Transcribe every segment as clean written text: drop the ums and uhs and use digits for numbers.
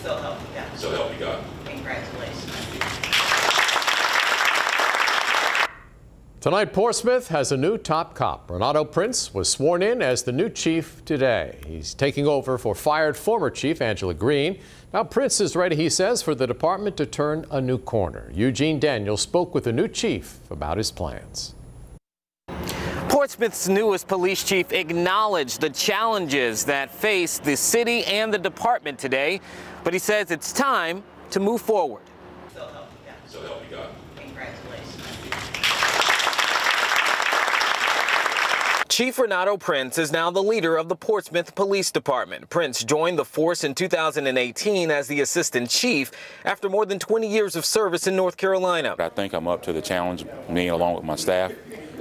So help you God. So help you God. Congratulations. Tonight, Portsmouth has a new top cop. Renato Prince was sworn in as the new chief today. He's taking over for fired former chief Angela Green. Now Prince is ready, he says, for the department to turn a new corner. Eugene Daniels spoke with the new chief about his plans. Portsmouth's newest police chief acknowledged the challenges that face the city and the department today, but he says it's time to move forward. So help you God. So help you God. Congratulations. Chief Renato Prince is now the leader of the Portsmouth Police Department. Prince joined the force in 2018 as the assistant chief after more than 20 years of service in North Carolina. I think I'm up to the challenge, me along with my staff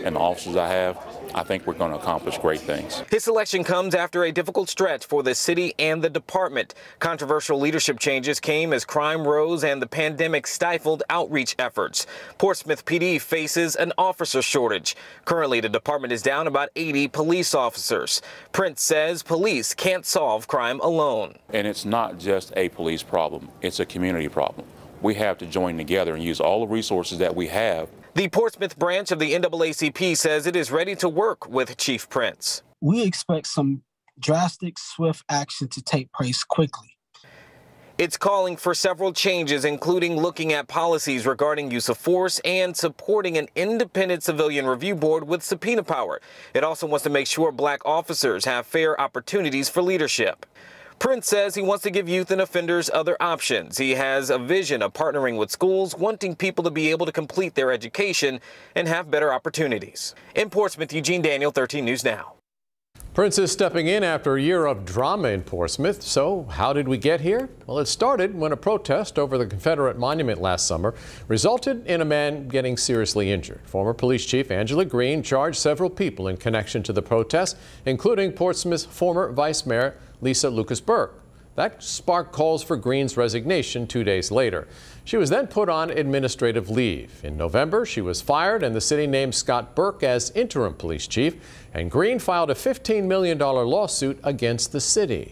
and the officers I have. I think we're going to accomplish great things. His selection comes after a difficult stretch for the city and the department. Controversial leadership changes came as crime rose and the pandemic stifled outreach efforts. Portsmouth PD faces an officer shortage. Currently, the department is down about 80 police officers. Prince says police can't solve crime alone. And it's not just a police problem. It's a community problem. We have to join together and use all the resources that we have. The Portsmouth branch of the NAACP says it is ready to work with Chief Prince. We expect some drastic, swift action to take place quickly. It's calling for several changes, including looking at policies regarding use of force and supporting an independent civilian review board with subpoena power. It also wants to make sure black officers have fair opportunities for leadership. Prince says he wants to give youth and offenders other options. He has a vision of partnering with schools, wanting people to be able to complete their education and have better opportunities. In Portsmouth, Eugene Daniel, 13 News Now. Prince is stepping in after a year of drama in Portsmouth. So how did we get here? Well, it started when a protest over the Confederate monument last summer resulted in a man getting seriously injured. Former police chief Angela Green charged several people in connection to the protest, including Portsmouth's former vice mayor Lisa Lucas Burke. That sparked calls for Green's resignation 2 days later. She was then put on administrative leave. In November, she was fired and the city named Scott Burke as interim police chief, and Green filed a $15 million lawsuit against the city.